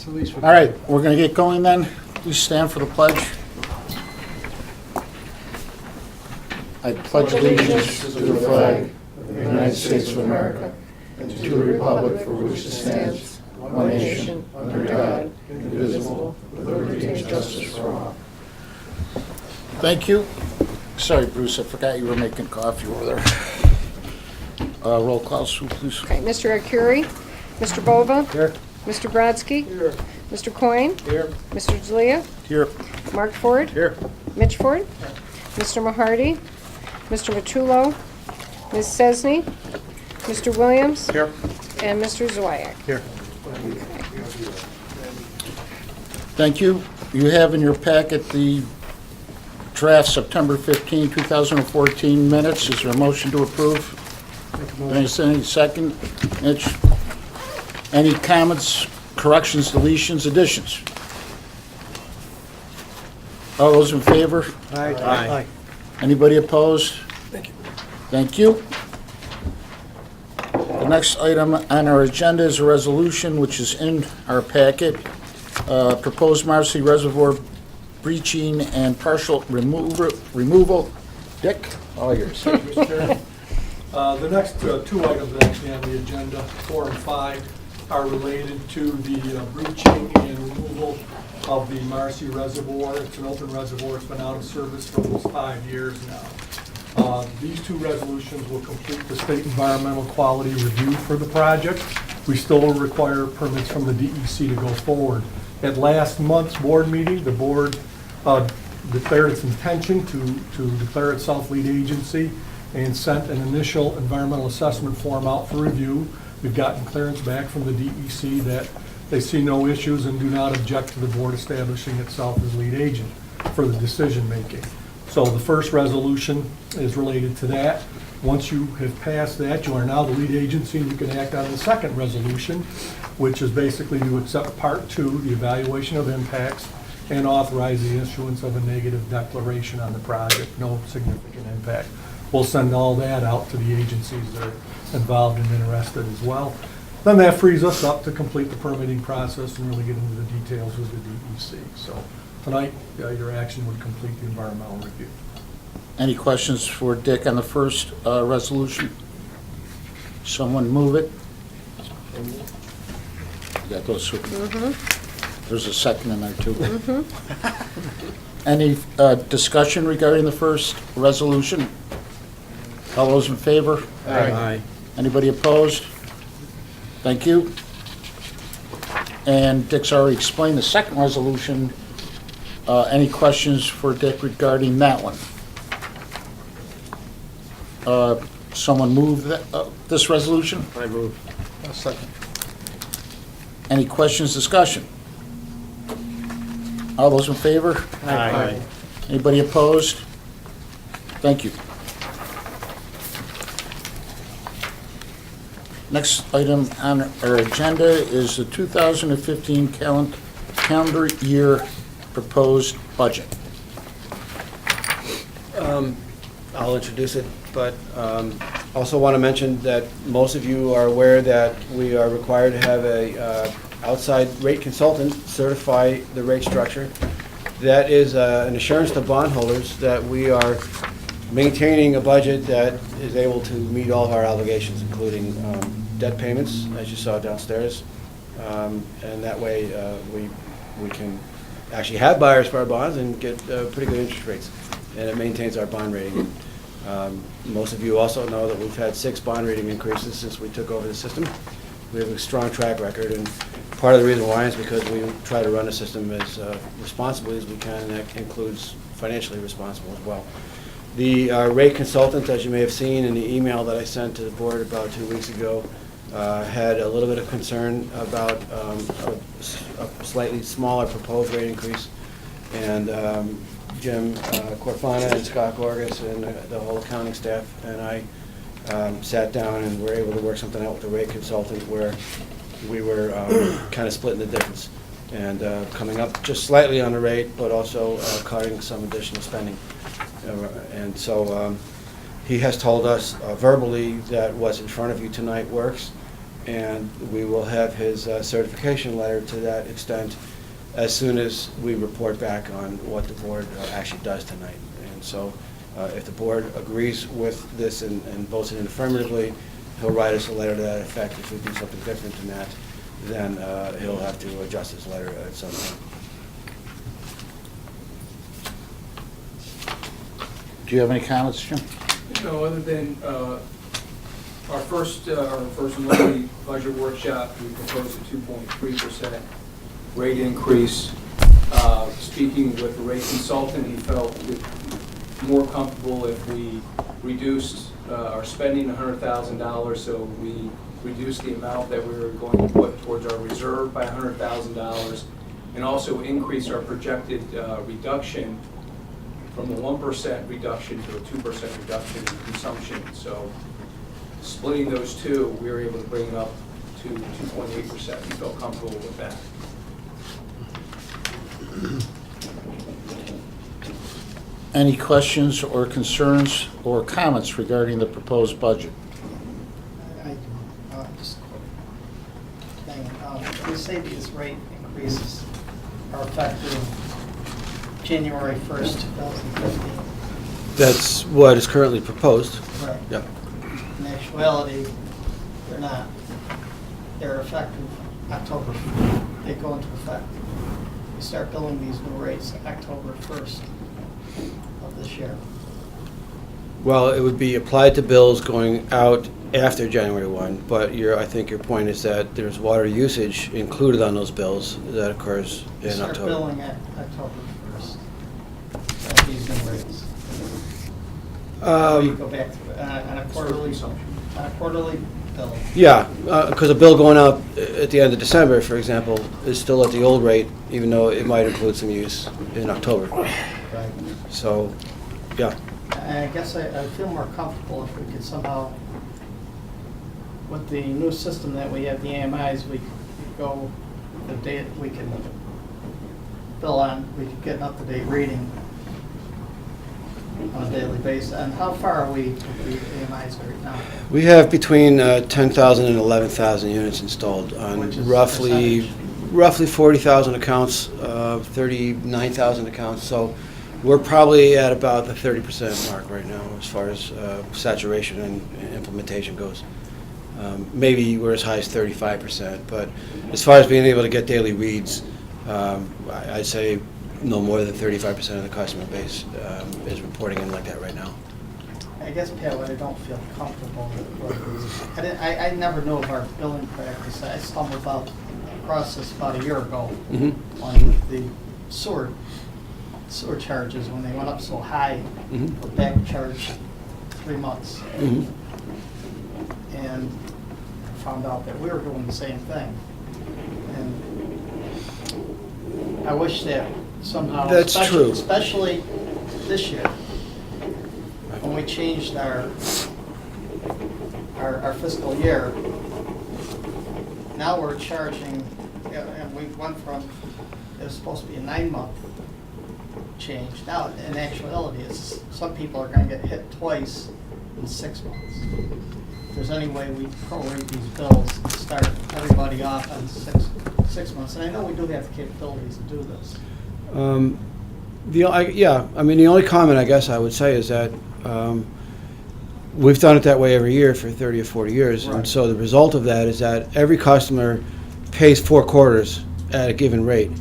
It's at least. All right, we're going to get going then. Please stand for the pledge. I pledge allegiance to the flag of the United States of America and to the republic for which it stands, one nation, under God, indivisible, with liberty and justice for all. Thank you. Sorry, Bruce, I forgot you were making coffee over there. Roll call, Sue, please. Okay, Mr. Arcuri, Mr. Bova, Here. Mr. Brodsky, Here. Mr. Coyne, Here. Mr. D'Elia, Here. Mark Ford, Here. Mitch Ford, Mr. Mahardy, Mr. Matullo, Ms. Cesny, Mr. Williams, Here. and Mr. Zwayak. Here. Thank you. You have in your packet the draft September 15, 2014 minutes. Is there a motion to approve? Any second? Mitch? Any comments, corrections, deletions, additions? All those in favor? Aye. Anybody opposed? Thank you. The next item on our agenda is a resolution which is in our packet. Proposed Marcy Reservoir breaching and partial removal. Dick, all yours. Mr. Chairman. The next two items actually on the agenda, 4 and 5, are related to the breaching and removal of the Marcy Reservoir. It's an open reservoir. It's been out of service for almost 5 years now. These two resolutions will complete the state environmental quality review for the project. We still require permits from the DEC to go forward. At last month's board meeting, the board declared its intention to declare itself lead agency and sent an initial environmental assessment form out for review. We've gotten clearance back from the DEC that they see no issues and do not object to the board establishing itself as lead agent for the decision making. So the first resolution is related to that. Once you have passed that, you are now the lead agency and you can act on the second resolution, which is basically to accept Part 2, the evaluation of impacts, and authorize the issuance of a negative declaration on the project, no significant impact. We'll send all that out to the agencies that are involved and interested as well. Then that frees us up to complete the permitting process and really get into the details with the DEC. So tonight, your action would complete the environmental review. Any questions for Dick on the first resolution? Someone move it? You got those? There's a second in there too. Any discussion regarding the first resolution? All those in favor? Aye. Anybody opposed? Thank you. And Dick's already explained the second resolution. Any questions for Dick regarding that one? Someone move this resolution? I move. A second. Any questions, discussion? All those in favor? Aye. Anybody opposed? Thank you. Next item on our agenda is the 2015 calendar year proposed budget. I'll introduce it, but also want to mention that most of you are aware that we are required to have a outside rate consultant certify the rate structure. That is an assurance to bondholders that we are maintaining a budget that is able to meet all of our obligations, including debt payments, as you saw downstairs. And that way we can actually have buyers for our bonds and get pretty good interest rates. And it maintains our bond rating. Most of you also know that we've had 6 bond rating increases since we took over the system. We have a strong track record, and part of the reason why is because we try to run the system as responsibly as we can, and that includes financially responsible as well. The rate consultant, as you may have seen in the email that I sent to the board about 2 weeks ago, had a little bit of concern about a slightly smaller proposed rate increase. And Jim Corfana and Scott Gorgas and the whole accounting staff and I sat down and were able to work something out with the rate consultant where we were kind of splitting the difference and coming up just slightly on the rate, but also cutting some additional spending. And so he has told us verbally that what's in front of you tonight works, and we will have his certification letter to that extent as soon as we report back on what the board actually does tonight. And so if the board agrees with this and votes it in affirmatively, he'll write us a letter to that effect. If we do something different than that, then he'll have to adjust his letter at some point. Do you have any comments, Jim? No, other than our first monthly budget workshop, we proposed a 2.3% rate increase. Speaking with the rate consultant, he felt more comfortable if we reduced our spending $100,000, so we reduced the amount that we were going to put towards our reserve by $100,000, and also increase our projected reduction from a 1% reduction to a 2% reduction in consumption. So splitting those two, we were able to bring it up to 2.8%. We felt comfortable with that. Any questions or concerns or comments regarding the proposed budget? I do. Just a quick thing. We say these rate increases are effective January 1st, 2015. That's what is currently proposed. Right. Yep. In actuality, they're not. They're effective October. They go into effect. We start billing these new rates October 1st of this year. Well, it would be applied to bills going out after January 1, but I think your point is that there's water usage included on those bills that occurs We in start October. billing at October 1st at these new rates. We go back to on a quarterly bill. Yeah, because a bill going out at the end of December, for example, is still at the old rate, even though it might include some use in October. Right. So, yeah. I guess I feel more comfortable if we could somehow, with the new system that we have, the AMIs, we could go the date we can bill on, we could get an up-to-date reading on a daily basis. And how far are we with the AMIs right now? We have between 10,000 and 11,000 units installed on Which is roughly 40,000 accounts, 39,000 accounts. So we're probably at about the 30% mark right now as far as saturation and implementation goes. Maybe we're as high as 35%, but as far as being able to get daily reads, I'd say no more than 35% of the customer base is reporting in like that right now. I guess, Pat, what I don't feel comfortable with is, I never knew of our billing practice. I stumbled across this about a year ago on the sewer charges when they went up so high, were back charged 3 months. And I found out that we were doing the same thing. And I wish that somehow, That's true. especially this year, when we changed our fiscal year, now we're charging, and we went from, it was supposed to be a 9-month change. Now, in actuality, some people are going to get hit twice in 6 months. If there's any way we prorate these bills and start everybody off on six months, and I know we do have the capabilities to do this. The only comment I guess I would say is that we've done it that way every year for 30 or 40 years, and Right. so the result of that is that every customer pays 4 quarters at a given rate.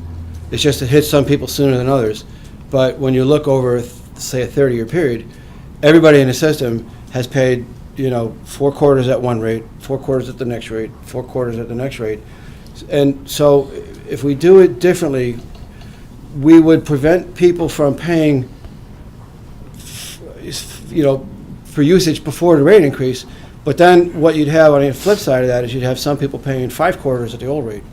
It's just it hits some people sooner than others, but when you look over, say, a 30-year period, everybody in the system has paid 4 quarters at one rate, 4 quarters at the next rate, 4 quarters at the next rate, and so if we do it differently, we would prevent people from paying, for usage before the rate increase. But then what you'd have on the flip side of that is you'd have some people paying 5 quarters at the old rate.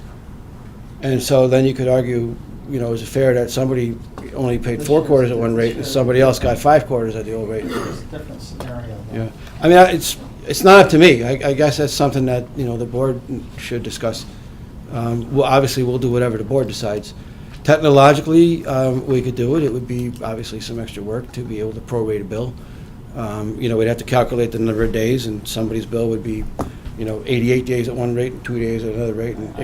And so then you could argue, is it fair that somebody only paid 4 quarters at one rate and somebody else got 5 quarters at the old rate? It's a different scenario. Yeah. I mean, it's not up to me. I guess that's something that, the board should discuss. Obviously, we'll do whatever the board decides. Technologically, we could do it. It would be obviously some extra work to be able to prorate a bill. We'd have to calculate the number of days, and somebody's bill would be 88 days at one rate and 2 days at another rate, and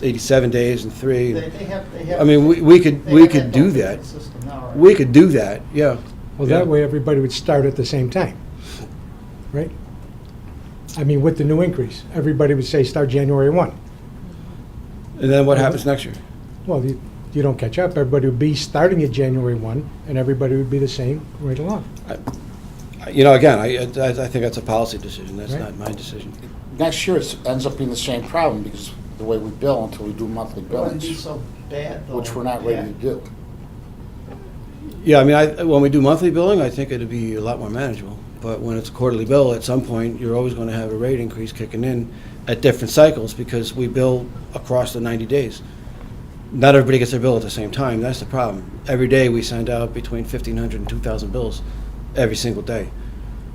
87 days and 3. They have. I mean, we could do that. System now, right? We could do that, yeah. Well, Yeah. that way everybody would start at the same time, right? I mean, with the new increase, everybody would say start January 1. And then what happens next year? Well, you don't catch up. Everybody would be starting at January 1, and everybody would be the same right along. Again, I think that's a policy decision. That's Right. not my decision. Next year, it ends up being the same problem because the way we bill until we do monthly It wouldn't be billings, so bad, though. which we're not ready to do. Yeah, I mean, when we do monthly billing, I think it'd be a lot more manageable. But when it's a quarterly bill, at some point, you're always going to have a rate increase kicking in at different cycles because we bill across the 90 days. Not everybody gets their bill at the same time. That's the problem. Every day, we send out between 1,500 and 2,000 bills every single day.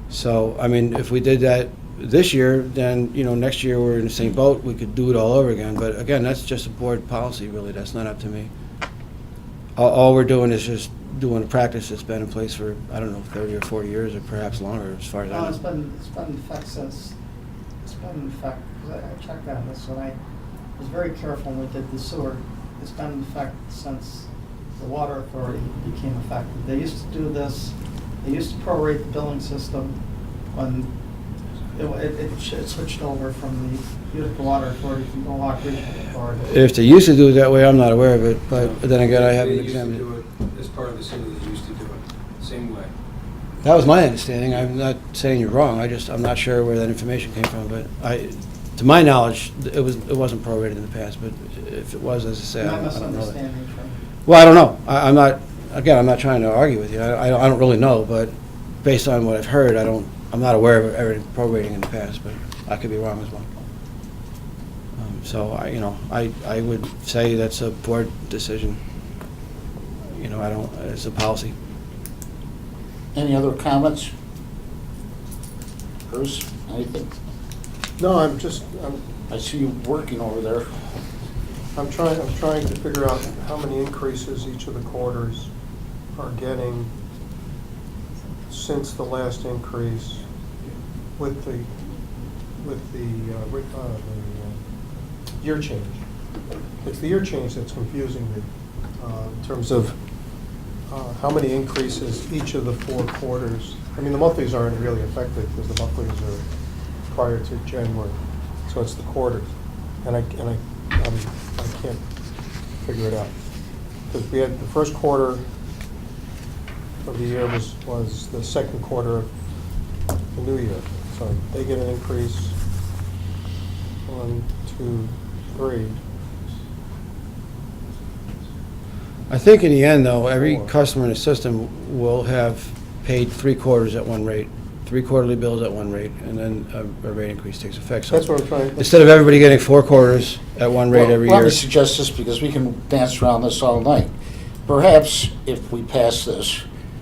So, I mean, if we did that this year, then, next year we're in the same boat. We could do it all over again. But again, that's just a board policy, really. That's not up to me. All we're doing is just doing a practice that's been in place for, 30 or 40 years or perhaps longer, as far as I No, know. it's been in effect since, because I checked on this, and I was very careful when we did the sewer. It's been in effect since the water authority became effective. They used to do this, they used to prorate the billing system when it switched over from the Utica Water Authority to Milwaukee Regional Authority. If they used to do it that way, I'm not aware of it, but then again, I haven't They used to examined it. do it as part of the city, they used to do it, same way. That was my understanding. I'm not saying you're wrong. I'm not sure where that information came from, but to my knowledge, it wasn't prorated in the past, but if it was, as I say, My I don't know that. misunderstanding from. Well, I don't know. I'm not trying to argue with you. I don't really know, but based on what I've heard, I'm not aware of everything prorating in the past, but I could be wrong as well. So I would say that's a board decision. It's a policy. Any other comments? Bruce, anything? No, I see you working over there. I'm trying to figure out how many increases each of the quarters are getting since the last increase with the year change. It's the year change that's confusing me in terms of how many increases each of the 4 quarters. I mean, the monthlies aren't really affected because the monthlies are prior to January, so it's the quarters, and I can't figure it out because we had the first quarter of the year was the second quarter of the new year, so they get an increase 1, 2, 3. I think in the end, though, every Four. customer in the system will have paid 3 quarters at one rate, 3 quarterly bills at one rate, and then a rate increase takes effect. So That's what I'm trying. instead of everybody getting 4 quarters at one rate every Let year. me suggest this because we can dance around this all night. Perhaps if we pass this,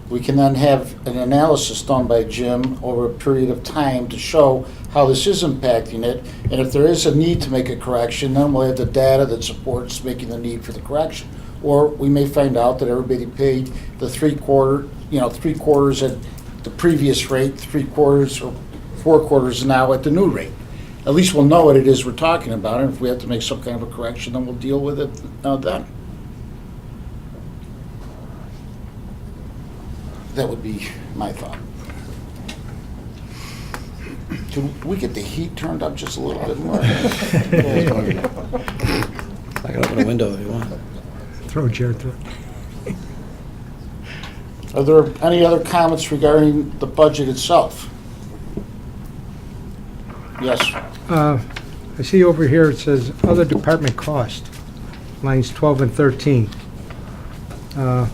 we can then have an analysis done by Jim over a period of time to show how this is impacting it. And if there is a need to make a correction, then we'll have the data that supports making the need for the correction. Or we may find out that everybody paid the 3 quarters at the previous rate, 3 quarters or 4 quarters now at the new rate. At least we'll know what it is we're talking about, and if we have to make some kind of a correction, then we'll deal with it then. That would be my thought. Can we get the heat turned up just a little bit more? I can open a window if you want. Throw a chair through it. Are there any other comments regarding the budget itself? Yes. I see over here it says other department cost, lines 12 and 13.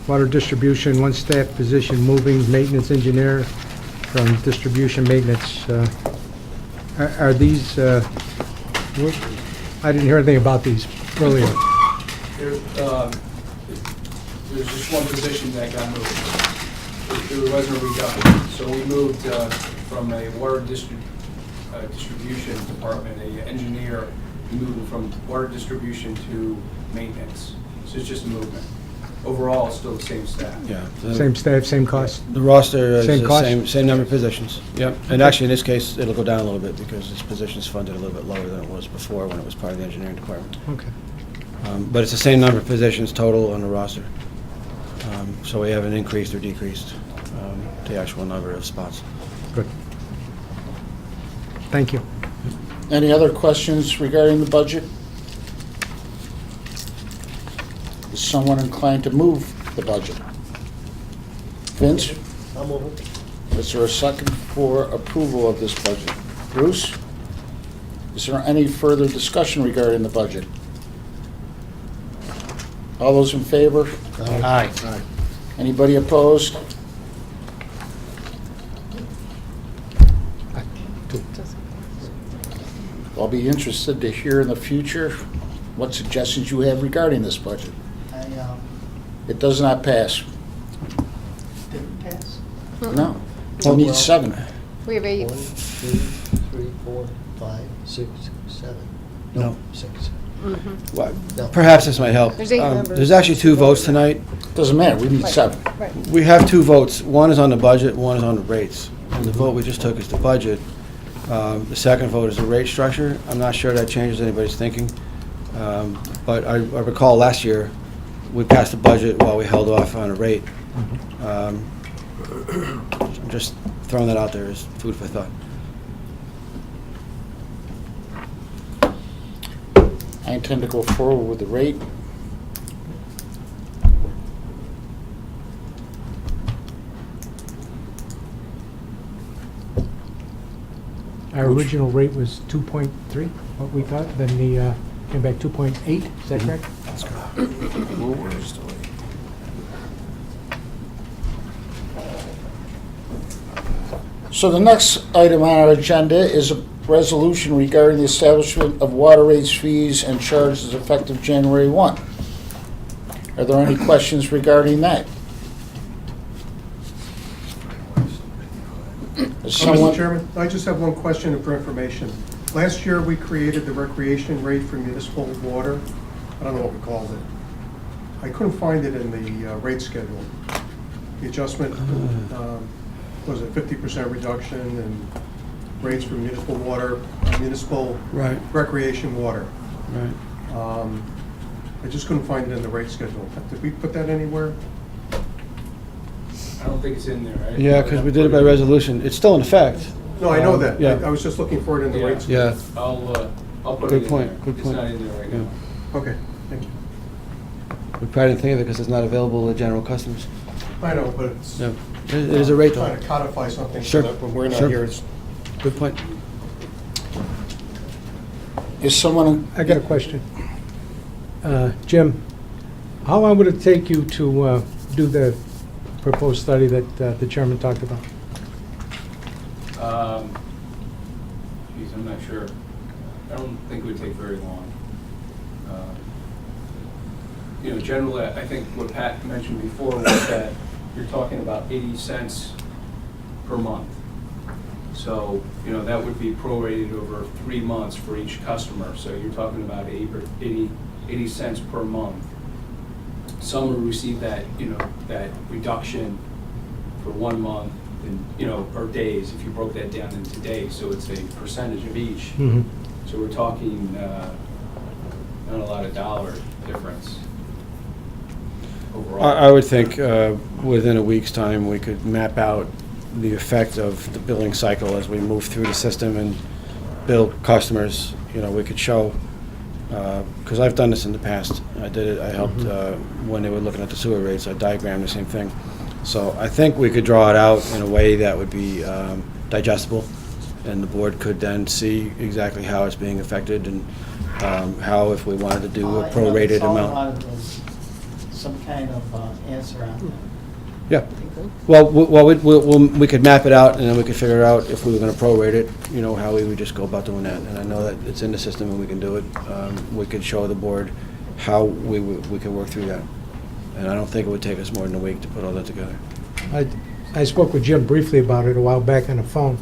Water distribution, 1 staff position moving, maintenance engineer from distribution maintenance. Are these, I didn't hear anything about these earlier. There's just one position that got moved. There wasn't a reduction. So we moved from a water distribution department, an engineer, moving from water distribution to maintenance. So it's just a movement. overall, it's still the same staff. Yeah. Same staff, same cost? The roster is Same the cost? same number of positions. Yep. And actually, in this case, it'll go down a little bit because this position's funded a little bit lower than it was before when it was part of the engineering department. Okay. But it's the same number of positions total on the roster. So we haven't increased or decreased the actual number of spots. Good. Thank you. Any other questions regarding the budget? Is someone inclined to move the budget? Vince? I'll move it. Is there a second for approval of this budget? Bruce? Is there any further discussion regarding the budget? All those in favor? Aye. Anybody opposed? I'll be interested to hear in the future what suggestions you have regarding this budget. It does not pass. Didn't pass. No. We need 7. We have 8. 1, 2, 3, 4, 5, 6, 7. No. 6. Well, No. perhaps this might help. There's 8 members. There's actually 2 votes tonight. Doesn't matter, we need Right. 7. Right. We have 2 votes. One is on the budget, one is on the rates. And the vote we just took is the budget. The second vote is the rate structure. I'm not sure that changes anybody's thinking. But I recall last year, we passed the budget while we held off on a rate. I'm just throwing that out there as food for thought. I intend to go forward with the rate. Our original rate was 2.3, what we thought, then the, came back 2.8, is that correct? So the next item on our agenda is a resolution regarding the establishment of water rates, fees, and charges effective January 1. Are there any questions regarding that? Is someone- Mr. Chairman, I just have one question for information. Last year, we created the recreation rate for municipal water. I don't know what we called it. I couldn't find it in the rate schedule. The adjustment, was it 50% reduction in rates for municipal water, municipal Right, recreation water? right. I just couldn't find it in the rate schedule. Did we put that anywhere? I don't think it's in there, right? Yeah, because we did it by resolution. It's still in effect. No, I know that. Yeah. I was just looking for it in the rate schedule. Yeah. I'll put Good it in point, there. good point. It's not in there right Yeah. now. Okay, thank you. We probably didn't think of it because it's not available to general customers. I know, but it's Yeah, it is a rate though. trying to codify something Sure, so that when we're not sure. here, it's Good point. Is someone, I got a question. Jim, how long would it take you to do the proposed study that the chairman talked about? Geez, I'm not sure. I don't think it would take very long. Generally, I think what Pat mentioned before was that you're talking about 80 cents per month. So, that would be prorated over 3 months for each customer. So you're talking about 80 cents per month. Some will receive that, that reduction for 1 month and, or days, if you broke that down into days. So it's a percentage of each. Mhm. So we're talking not a lot of dollar difference overall. I would think within a week's time, we could map out the effect of the billing cycle as we move through the system and bill customers. We could show, because I've done this in the past. I did it, I helped when they were looking at the sewer rates, I diagrammed the same thing. So I think we could draw it out in a way that would be digestible, and the board could then see exactly how it's being affected and how, if we wanted to do a prorated amount. Some kind of answer on that. Yeah. Well, we could map it out, and then we could figure out if we were going to prorate it, how we would just go about doing that. And I know that it's in the system and we can do it. We could show the board how we could work through that. And I don't think it would take us more than a week to put all that together. I spoke with Jim briefly about it a while back on the phone,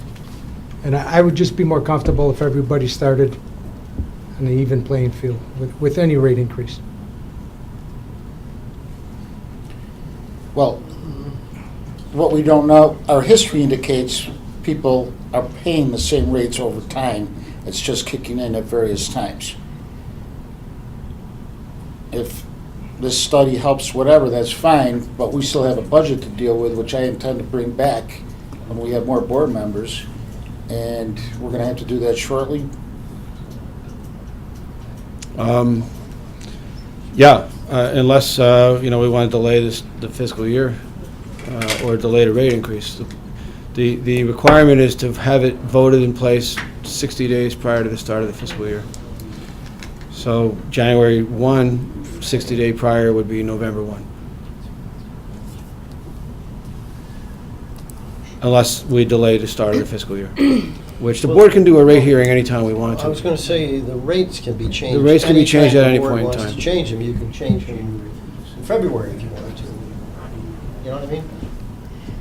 and I would just be more comfortable if everybody started on an even playing field with any rate increase. Well, what we don't know, our history indicates people are paying the same rates over time. It's just kicking in at various times. If this study helps whatever, that's fine, but we still have a budget to deal with, which I intend to bring back when we have more board members, and we're gonna have to do that shortly. Yeah, unless, we want to delay the fiscal year or delay the rate increase. The requirement is to have it voted in place 60 days prior to the start of the fiscal year. So January 1, 60-day prior would be November 1. Unless we delay the start of the fiscal year, which the board can do a rate hearing anytime we want I was to. going to say, the rates can be changed. The rates can be changed at any Anytime the point in board wants time. to change them, you can change them in February if you want to. You know what I mean?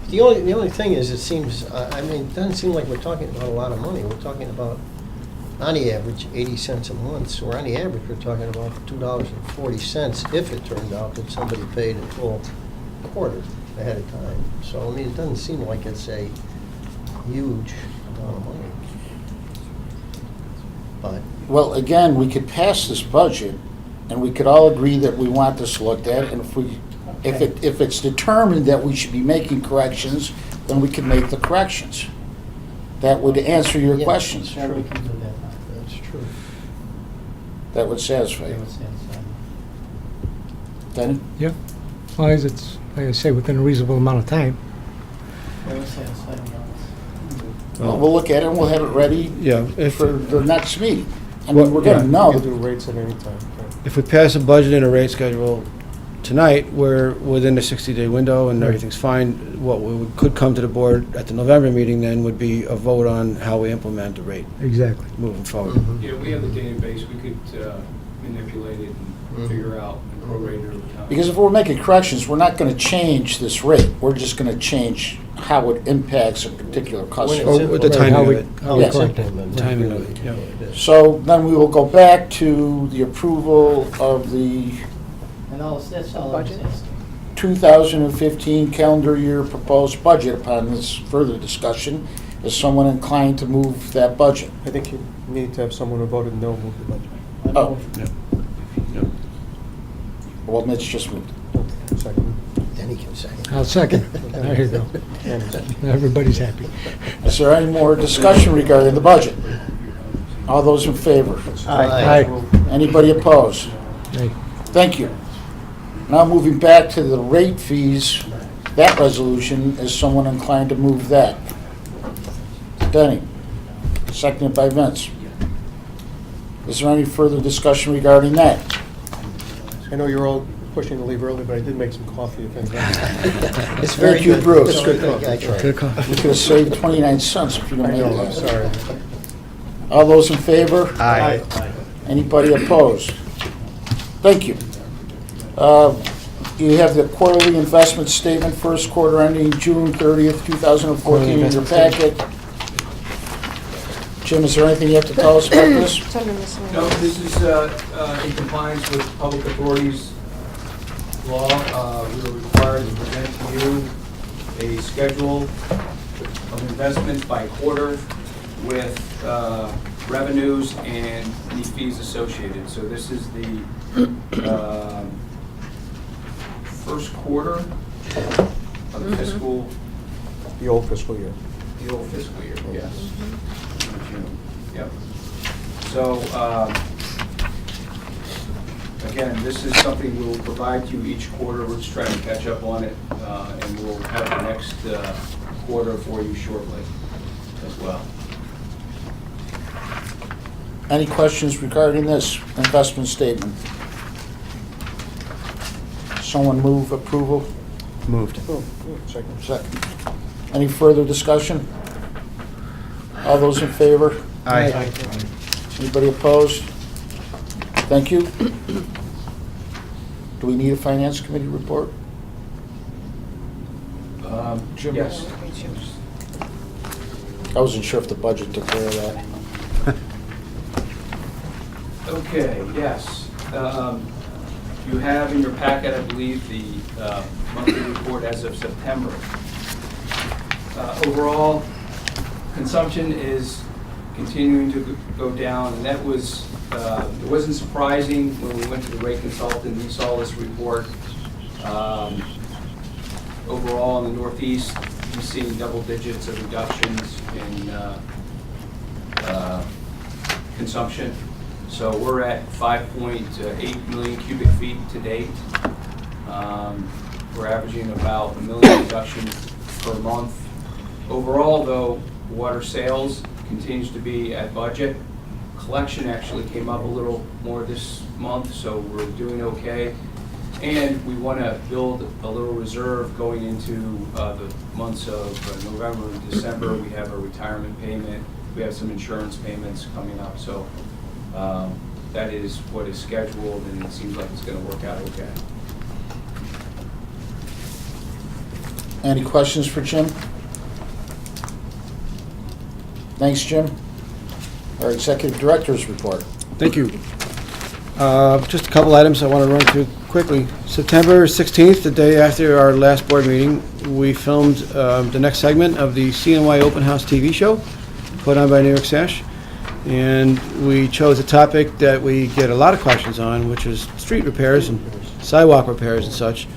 The only thing is, it seems, it doesn't seem like we're talking about a lot of money. We're talking about, on the average, 80 cents a month. So on the average, we're talking about $2.40 if it turned out that somebody paid a full quarter ahead of time. So, it doesn't seem like it's a huge amount of money. But, Well, again, we could pass this budget, and we could all agree that we want this looked at, and if it's determined that we should be making corrections, then we can make the corrections. That would answer your Yeah, questions. Sure, we can do that. that's true. That would satisfy you. They would satisfy me. Denny? Yeah, as long as it's, like I say, within a reasonable amount of time. They would satisfy me. Well, we'll look at it, and we'll have it ready Yeah, if, for the next meeting. I Well, mean, we're gonna yeah. know. You can do rates at any time. if we pass a budget and a rate schedule tonight, we're within the 60-day window and Right. everything's fine. What could come to the board at the November meeting then would be a vote on how we implement the rate Exactly. moving forward. Yeah, we have the database, we could manipulate it and figure out and prorate it over time. Because if we're making corrections, we're not gonna change this rate. We're just gonna change how it impacts a particular When customer. it's Oh, with the implemented, timing how of we- it. how we Yes. collect it. Implemented, Timing of really, it, yeah. it is. So then we will go back to the approval of the And that's all I'm Budget? asking. 2015 calendar year proposed budget upon this further discussion. Is someone inclined to move that budget? I think you need to have someone who voted no move the budget. I know Well, Mitch just moved. Second. Then he can second. I'll second. There you go. And Everybody's happy. Is there any more discussion regarding the budget? All those in favor? Aye. Anybody opposed? Aye. Thank you. Now moving back to the rate fees, that resolution, is someone inclined to move that? Denny, seconded by Vince. Is there any further discussion regarding that? I know you're all pushing to leave early, but I did make some coffee if anybody. It's very Thank you, good. Bruce. It's very good. I tried. Good call. You could have saved 29 cents if you I don't know, make I'm that. sorry. All those in favor? Aye. Anybody opposed? Thank you. You have the quarterly investment statement, first quarter ending June 30th, 2014 in your packet. Jim, is there anything you have to tell us about this? It's under miscellaneous. No, this is in compliance with public authorities law. We are required to present to you a schedule of investments by quarter with revenues and any fees associated. So this is the first quarter of the fiscal, The old fiscal year. the old fiscal year, yes. June. Yep. So, again, this is something we'll provide to you each quarter. We're just trying to catch up on it, and we'll have the next quarter for you shortly as well. Any questions regarding this investment statement? Someone move approval? Moved. Second. Second. Any further discussion? All those in favor? Aye. Anybody opposed? Thank you. Do we need a finance committee report? Jim? Yes. I wasn't sure if the budget took care of that. Okay, yes. You have in your packet, I believe, the monthly report as of September. Overall, consumption is continuing to go down, and that was, it wasn't surprising when we went to the rate consultant, we saw this report. Overall, in the Northeast, we've seen double digits of reductions in consumption. So we're at 5.8 million cubic feet to date. We're averaging about 1 million reductions per month. Overall, though, water sales continues to be at budget. Collection actually came up a little more this month, so we're doing okay. And we want to build a little reserve going into the months of November and December. We have a retirement payment. We have some insurance payments coming up. So that is what is scheduled, and it seems like it's going to work out okay. Any questions for Jim? Thanks, Jim. Our Executive Director's report. Thank you. Just a couple items I want to run through quickly. September 16th, the day after our last board meeting, we filmed the next segment of the CNY Open House TV show put on by New York Sash. And we chose a topic that we get a lot of questions on, which is street repairs and sidewalk repairs and such.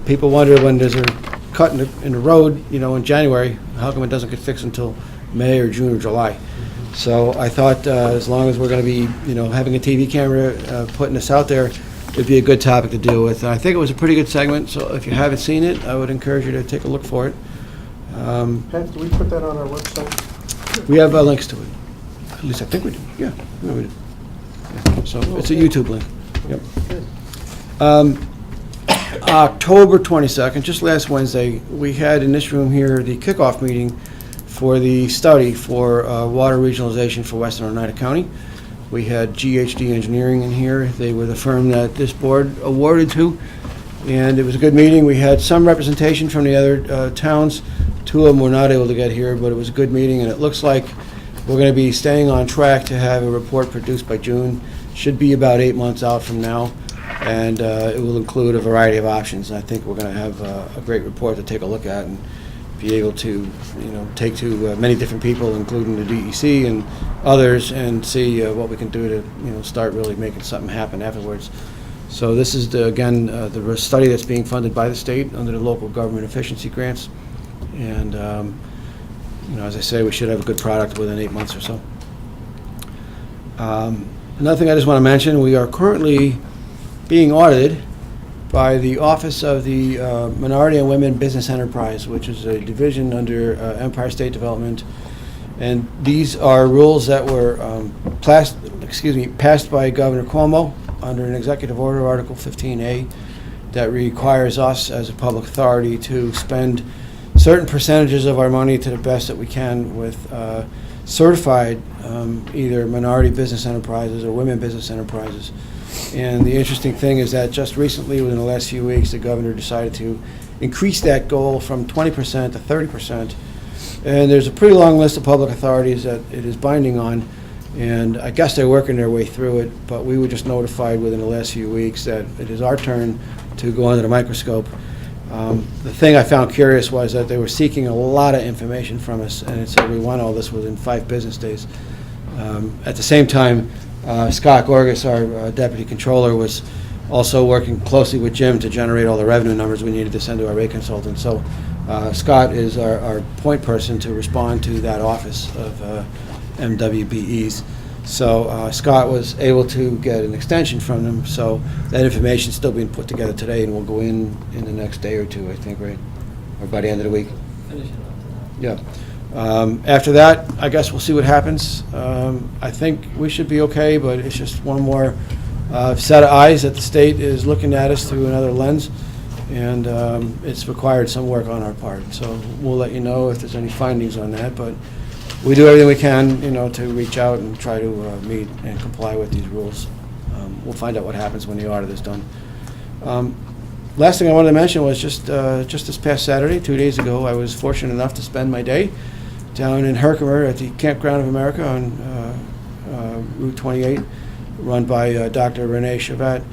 People wonder when there's a cut in the road, you know, in January, how come it doesn't get fixed until May or June or July? So I thought as long as we're going to be, you know, having a TV camera putting this out there, it'd be a good topic to deal with. And I think it was a pretty good segment, so if you haven't seen it, I would encourage you to take a look for it. Pat, do we put that on our website? We have links to it. At least I think we do. Yeah, we do. Yeah. So it's a YouTube link. Yep. October 22nd, just last Wednesday, we had in this room here the kickoff meeting for the study for water regionalization for Western Oneida County. We had GHD Engineering in here. They were the firm that this board awarded to, and it was a good meeting. We had some representation from the other towns. Two of them were not able to get here, but it was a good meeting, and it looks like we're going to be staying on track to have a report produced by June. Should be about 8 months out from now, and it will include a variety of options. I think we're going to have a great report to take a look at and be able to, you know, take to many different people, including the DEC and others, and see what we can do to, you know, start really making something happen afterwards. So this is again the study that's being funded by the state under the local government efficiency grants, and you know, as I say, we should have a good product within 8 months or so. Another thing I just want to mention, we are currently being audited by the Office of the Minority and Women Business Enterprise, which is a division under Empire State Development. And these are rules that were passed by Governor Cuomo under an executive order, Article 15A, that requires us as a public authority to spend certain percentages of our money to the best that we can with certified either minority business enterprises or women business enterprises. And the interesting thing is that just recently, within the last few weeks, the governor decided to increase that goal from 20% to 30%. And there's a pretty long list of public authorities that it is binding on, and I guess they're working their way through it, but we were just notified within the last few weeks that it is our turn to go under the microscope. The thing I found curious was that they were seeking a lot of information from us, and it said we want all this within 5 business days. At the same time, Scott Gorgas, our deputy controller, was also working closely with Jim to generate all the revenue numbers we needed to send to our rate consultant. So Scott is our point person to respond to that office of MWBEs. So Scott was able to get an extension from them, so that information is still being put together today, and will go in the next day or two, I think, right? Or by the end of the week. Yeah. After that, I guess we'll see what happens. I think we should be okay, but it's just one more set of eyes that the state is looking at us through another lens, and it's required some work on our part. So we'll let you know if there's any findings on that, but we do everything we can, you know, to reach out and try to meet and comply with these rules. We'll find out what happens when the audit is done. Last thing I wanted to mention was just this past Saturday, 2 days ago, I was fortunate enough to spend my day down in Herkimer at the Campground of America on Route 28, run by Dr. Renee Chavat.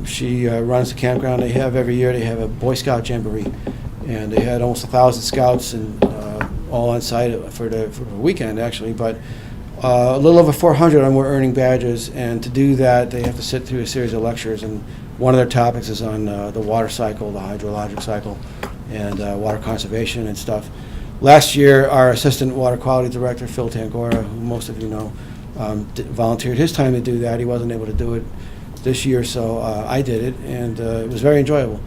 She runs the campground they have every year. They have a Boy Scout Jamboree, and they had almost 1,000 scouts and all on site for the weekend, actually. But a little over 400 of them were earning badges, and to do that, they have to sit through a series of lectures. And one of their topics is on the water cycle, the hydrologic cycle, and water conservation and stuff. Last year, our assistant water quality director, Phil Tangora, who most of you know, volunteered his time to do that. He wasn't able to do it this year, so I did it, and it was very enjoyable.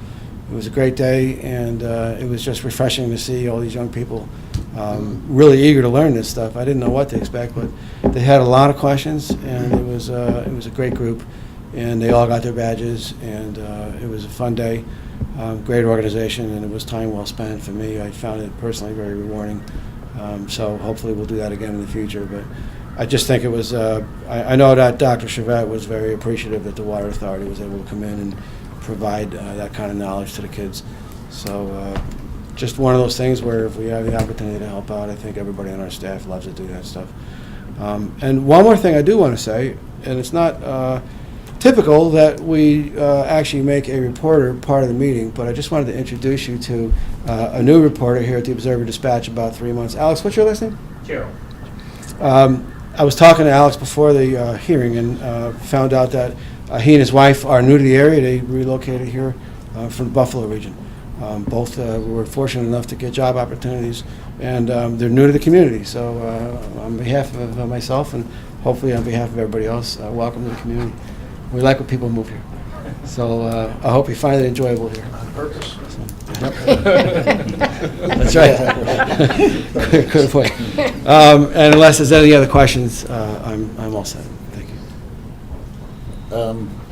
It was a great day, and it was just refreshing to see all these young people really eager to learn this stuff. I didn't know what to expect, but they had a lot of questions, and it was a great group, and they all got their badges, and it was a fun day, great organization, and it was time well spent for me. I found it personally very rewarding, so hopefully we'll do that again in the future. But I just think it was, I know that Dr. Chevette was very appreciative that the Water Authority was able to come in and provide that kind of knowledge to the kids. So just one of those things where if we have the opportunity to help out, I think everybody on our staff loves to do that stuff. And one more thing I do want to say, and it's not typical that we actually make a reporter part of the meeting, but I just wanted to introduce you to a new reporter here at the Observer Dispatch about 3 months. Alex, what's your last name? Gerald. I was talking to Alex before the hearing and found out that he and his wife are new to the area. They relocated here from the Buffalo region. Both were fortunate enough to get job opportunities, and they're new to the community. So on behalf of myself and hopefully on behalf of everybody else, welcome to the community. We like when people move here. So I hope you find it enjoyable here. On purpose. That's right. Good point. And unless there's any other questions, I'm all set. Thank you.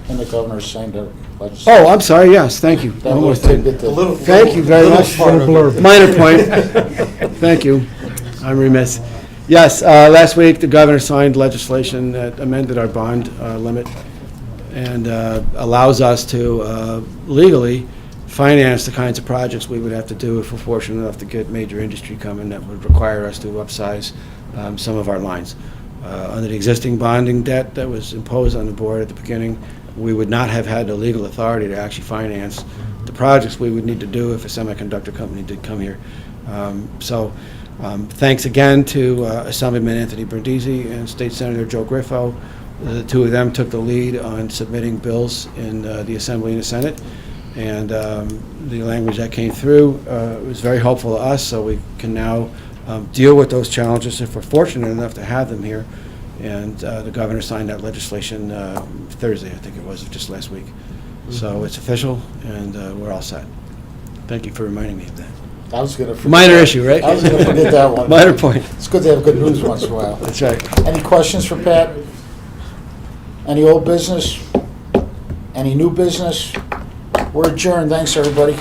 And the governor signed a legislation. Oh, I'm sorry. Yes, thank you. That Almost little did. tidbit that- little- Thank you very little much. part of it. Minor point. Thank you. I'm remiss. Yes, last week the governor signed legislation that amended our bond limit and allows us to legally finance the kinds of projects we would have to do if we're fortunate enough to get major industry coming that would require us to upsize some of our lines. Under the existing bonding debt that was imposed on the board at the beginning, we would not have had the legal authority to actually finance the projects we would need to do if a semiconductor company did come here. Thanks again to Assemblyman Anthony Brindisi and State Senator Joe Griffo. The two of them took the lead on submitting bills in the Assembly and the Senate, and the language that came through was very helpful to us, so we can now deal with those challenges if we're fortunate enough to have them here. And the governor signed that legislation Thursday, I think it was, just last week. So it's official, and we're all set. Thank you for reminding me of that. I was going to forget. Minor issue, right? I was going to forget that one. Minor point. It's good to have good news once in a while. That's right. Any questions for Pat? Any old business? Any new business? We're adjourned. Thanks, everybody.